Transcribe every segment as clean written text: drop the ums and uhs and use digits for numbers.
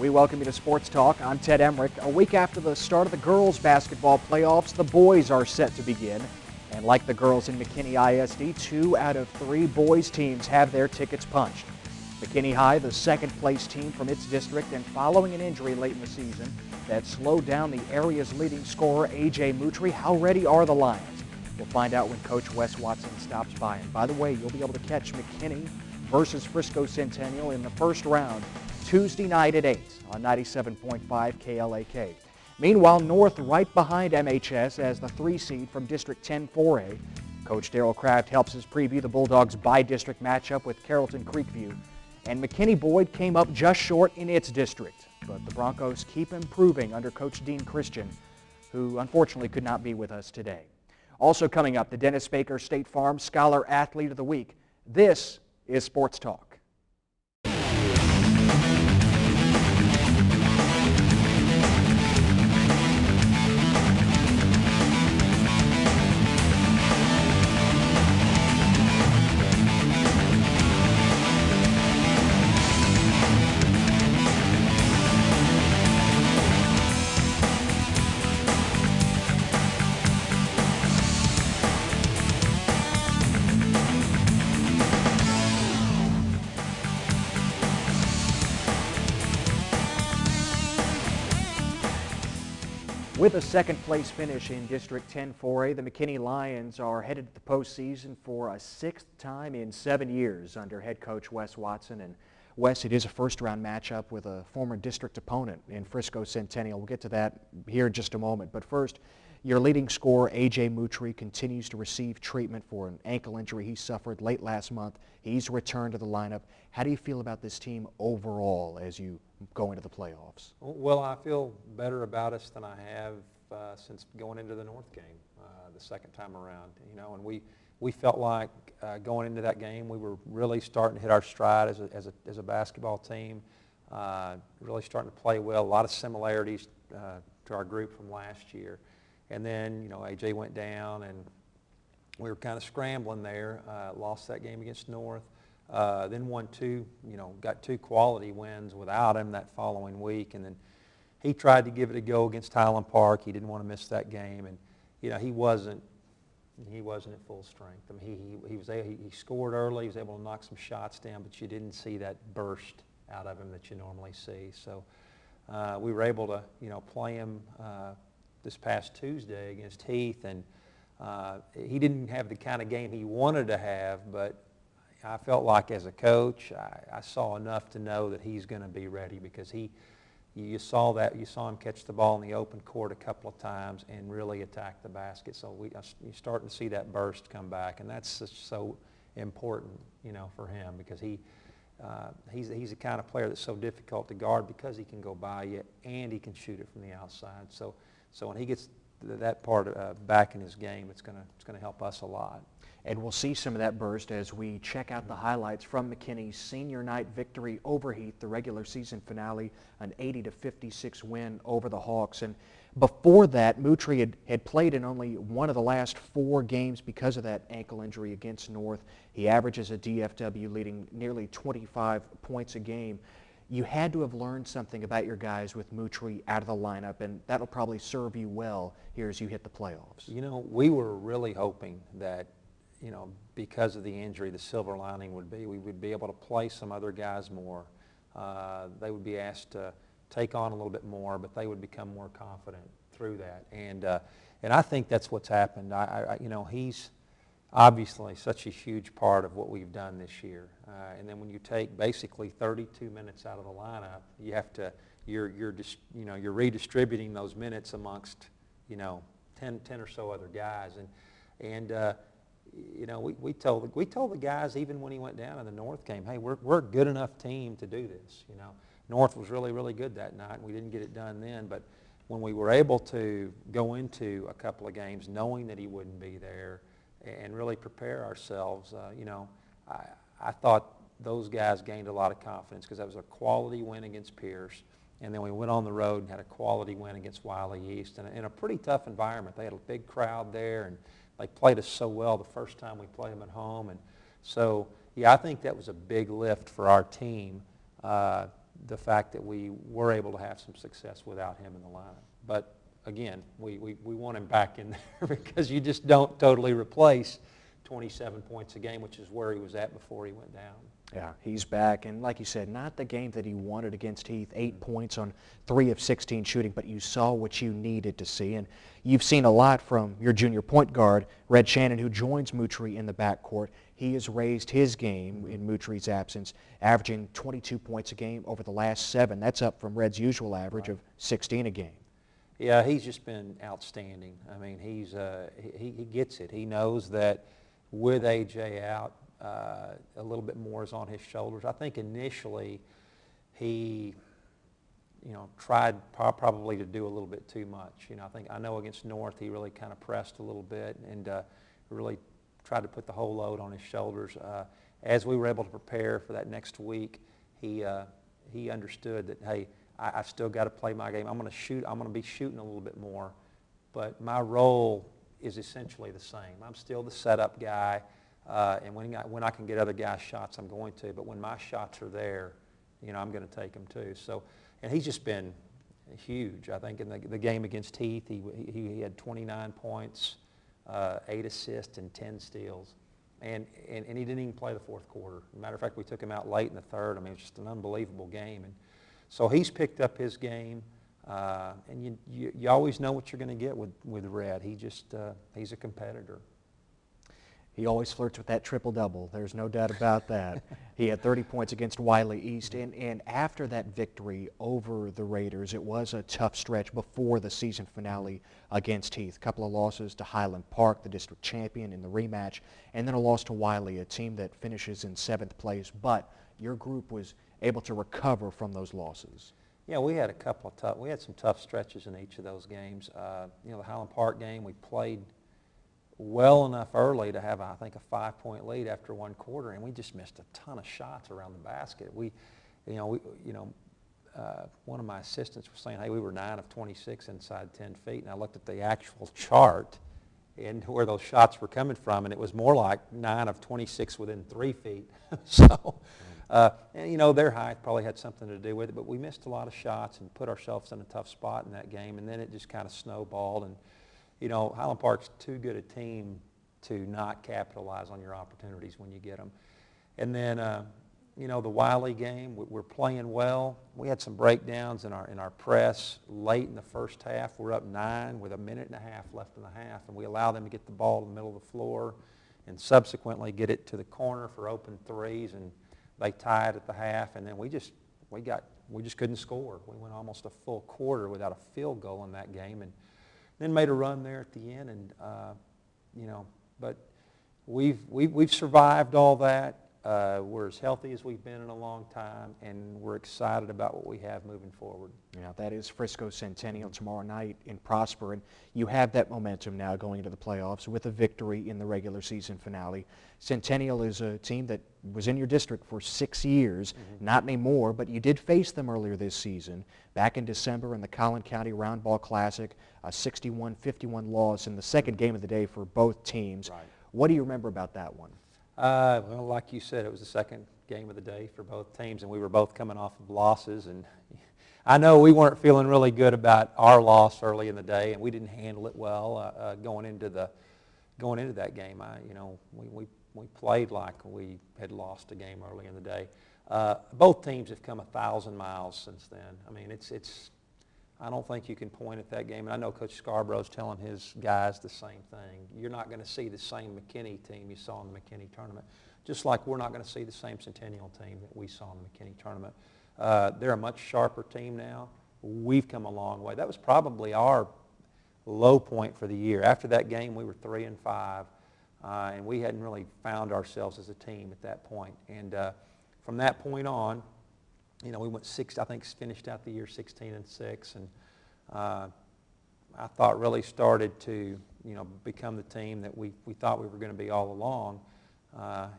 We welcome you to Sports Talk. I'm Ted Emrich. A week after the start of the girls' basketball playoffs, the boys are set to begin. And like the girls in McKinney ISD, 2 out of 3 boys teams have their tickets punched. McKinney High, the second-place team from its district, and following an injury late in the season that slowed down the area's leading scorer, A.J. Mutri. How ready are the Lions? We'll find out when Coach Wes Watson stops by. And by the way, you'll be able to catch McKinney versus Frisco Centennial in the first round Tuesday night at 8 on 97.5 KLAK. Meanwhile, North right behind MHS as the 3 seed from District 10 4A. Coach Darrell Kraft helps us preview the Bulldogs' by-district matchup with Carrollton Creekview. And McKinney Boyd came up just short in its district. But the Broncos keep improving under Coach Dean Christian, who unfortunately could not be with us today. Also coming up, the Dennis Baker State Farm Scholar Athlete of the Week. This is Sports Talk. With a second-place finish in District 10 4A, the McKinney Lions are headed to the postseason for a 6th time in 7 years under head coach Wes Watson. And Wes, it is a first-round matchup with a former district opponent in Frisco Centennial. We'll get to that here in just a moment. But first, your leading scorer, A.J. Mutri, continues to receive treatment for an ankle injury he suffered late last month. He's returned to the lineup. How do you feel about this team overall as you go into the playoffs? Well, I feel better about us than I have since going into the North game the second time around. You know, and we felt like going into that game we were really starting to hit our stride as a basketball team, really starting to play well. A lot of similarities to our group from last year. And then, you know, A.J. went down and we were kind of scrambling there, lost that game against North. Then got 2 quality wins without him that following week, and then he tried to give it a go against Highland Park. He didn't want to miss that game, and you know he wasn't at full strength. I mean, he scored early. He was able to knock some shots down, but you didn't see that burst out of him that you normally see. So we were able to play him this past Tuesday against Heath, and he didn't have the kind of game he wanted to have, but I felt like as a coach, I saw enough to know that he's going to be ready because you saw him catch the ball in the open court a couple of times and really attack the basket. So you're starting to see that burst come back, and that's just so important, for him because he's the kind of player that's so difficult to guard because he can go by you and he can shoot it from the outside. So when he gets that part back in his game, it's going to help us a lot. And we'll see some of that burst as we check out the highlights from McKinney's senior night victory over Heath, the regular season finale, an 80-56 win over the Hawks. And before that, Mutri had played in only one of the last 4 games because of that ankle injury against North. He averages a DFW leading nearly 25 points a game. You had to have learned something about your guys with Mutri out of the lineup, and that'll probably serve you well here as you hit the playoffs. We were really hoping that because of the injury, the silver lining would be we would be able to play some other guys more. They would be asked to take on a little bit more, but they would become more confident through that. And I think that's what's happened. He's obviously such a huge part of what we've done this year. And then when you take basically 32 minutes out of the lineup, you have to you're redistributing those minutes amongst 10 or so other guys. We told the guys even when he went down in the North game, hey, we're a good enough team to do this. North was really, really good that night, and we didn't get it done then. But when we were able to go into a couple of games knowing that he wouldn't be there and really prepare ourselves, I thought those guys gained a lot of confidence because that was a quality win against Pierce. And then we went on the road and had a quality win against Wiley East in a pretty tough environment. They had a big crowd there, and they played us so well the first time we played them at home. And so, yeah, I think that was a big lift for our team the fact that we were able to have some success without him in the lineup. But again, we want him back in there because you just don't totally replace 27 points a game, which is where he was at before he went down. Yeah, he's back, and like you said, not the game that he wanted against Heath, 8 points on 3 of 16 shooting, but you saw what you needed to see, and you've seen a lot from your junior point guard, Red Shannon, who joins Moutrie in the backcourt. He has raised his game in Moutrie's absence, averaging 22 points a game over the last 7. That's up from Red's usual average of 16 a game. Yeah, he's just been outstanding. I mean, he gets it. He knows that with A.J. out, a little bit more is on his shoulders. I think initially he, tried probably to do a little bit too much. I know against North he really kind of pressed a little bit and really tried to put the whole load on his shoulders. As we were able to prepare for that next week, he understood that, hey, I've still got to play my game. I'm going to shoot. I'm going to be shooting a little bit more, but my role is essentially the same. I'm still the setup guy. And when I can get other guys' shots, I'm going to. But when my shots are there, I'm going to take them too. So, and he's just been huge. I think in the game against Heath, he had 29 points, 8 assists, and 10 steals. And he didn't even play the fourth quarter. As a matter of fact, we took him out late in the third. I mean, it's just an unbelievable game. And so he's picked up his game. And you always know what you're going to get with Red. He's a competitor. He always flirts with that triple-double. There's no doubt about that. He had 30 points against Wiley East, and after that victory over the Raiders, it was a tough stretch before the season finale against Heath. A couple of losses to Highland Park, the district champion, in the rematch, and then a loss to Wiley, a team that finishes in 7th place. But your group was able to recover from those losses. Yeah, we had some tough stretches in each of those games. The Highland Park game, we played well enough early to have, I think, a 5-point lead after one quarter, and we just missed a ton of shots around the basket. One of my assistants was saying, hey, we were 9 of 26 inside 10 feet, and I looked at the actual chart and where those shots were coming from, and it was more like 9 of 26 within 3 feet. So, their height probably had something to do with it, but we missed a lot of shots and put ourselves in a tough spot in that game, and then it just kind of snowballed. And Highland Park's too good a team to not capitalize on your opportunities when you get them. And then, the Wiley game, we're playing well. We had some breakdowns in our press late in the first half. We're up 9 with 1.5 minutes left in the half, and we allow them to get the ball in the middle of the floor and subsequently get it to the corner for open threes, and they tie it at the half, and then we just couldn't score. We went almost a full quarter without a field goal in that game, and then made a run there at the end, and but we've survived all that. We're as healthy as we've been in a long time, and we're excited about what we have moving forward. Yeah, that is Frisco Centennial tomorrow night in Prosper, and you have that momentum now going into the playoffs with a victory in the regular season finale. Centennial is a team that was in your district for 6 years, not anymore, but you did face them earlier this season, back in December in the Collin County Roundball Classic, a 61-51 loss in the second game of the day for both teams. Right. What do you remember about that one? Well, like you said, it was the second game of the day for both teams, and we were both coming off of losses. And I know we weren't feeling really good about our loss early in the day, and we didn't handle it well going into that game. We played like we had lost a game early in the day. Both teams have come 1,000 miles since then. I mean, I don't think you can point at that game. And I know Coach Scarborough's telling his guys the same thing. You're not going to see the same McKinney team you saw in the McKinney tournament, just like we're not going to see the same Centennial team that we saw in the McKinney tournament. They're a much sharper team now. We've come a long way. That was probably our low point for the year. After that game, we were 3-5, and we hadn't really found ourselves as a team at that point. And from that point on, we went finished out the year 16-6, and I thought really started to, become the team that we thought we were going to be all along.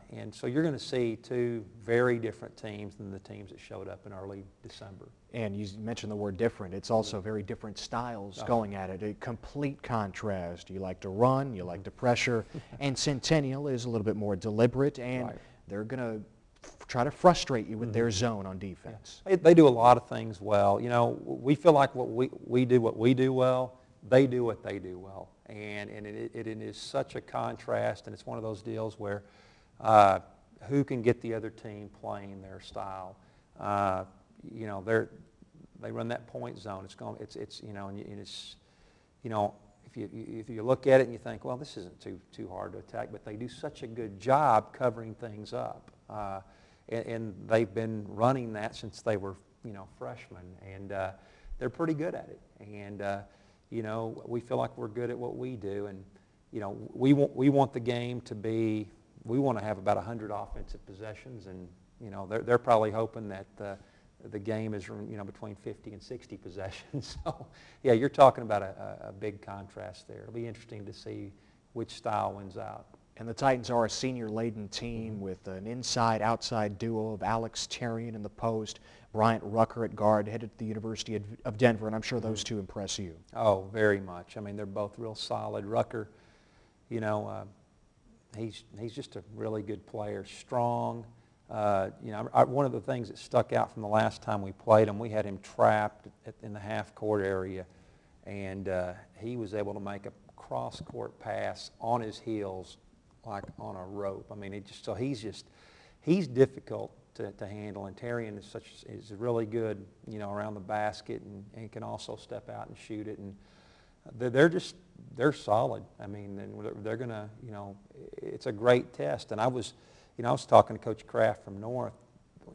And so you're going to see two very different teams than the teams that showed up in early December. And you mentioned the word different. It's also very different styles going at it. A complete contrast. You like to run, you like to pressure, and Centennial is a little bit more deliberate, and they're going to try to frustrate you with their zone on defense. Yeah. They do a lot of things well. You know, we feel like we do what we do well, they do what they do well. And it is such a contrast, and it's one of those deals where who can get the other team playing their style. You know, they run that point zone. It's you know, and it's, you know, if you look at it and you think, well, this isn't too hard to attack, but they do such a good job covering things up, and they've been running that since they were, you know, freshmen, and they're pretty good at it. And you know, we feel like we're good at what we do, and you know, we want the game to be. We want to have about 100 offensive possessions, and you know, they're probably hoping that the game is, you know, between 50 and 60 possessions. So yeah, you're talking about a big contrast there. It'll be interesting to see which style wins out. And the Titans are a senior-laden team with an inside-outside duo of Alex Terrian in the post, Bryant Rucker at guard, headed to the University of Denver, and I'm sure those two impress you. Oh, very much. I mean, they're both real solid. Rucker, you know, he's just a really good player, strong. You know, one of the things that stuck out from the last time we played him, we had him trapped in the half-court area, and he was able to make a cross-court pass on his heels like on a rope. I mean, he's difficult to handle, and Terrian is really good, you know, around the basket, and can also step out and shoot it, and they're solid. I mean, and they're gonna, you know, it's a great test. And I was talking to Coach Kraft from North.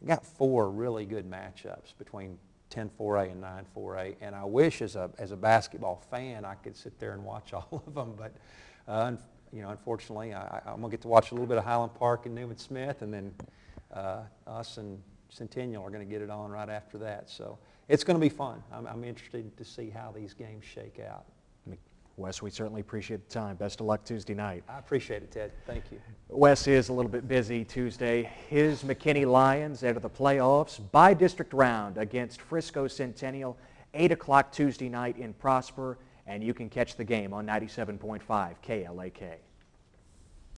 We got 4 really good matchups between 10-4A and 9-4A, and I wish as a basketball fan I could sit there and watch all of them, but you know, unfortunately I'm gonna get to watch a little bit of Highland Park and Newman Smith, and then us and Centennial are gonna get it on right after that. So it's gonna be fun. I'm interested to see how these games shake out. Wes, we certainly appreciate the time. Best of luck Tuesday night. I appreciate it, Ted. Thank you. Wes is a little bit busy Tuesday. His McKinney Lions enter the playoffs by district round against Frisco Centennial, 8 o'clock Tuesday night in Prosper, and you can catch the game on 97.5 KLAK.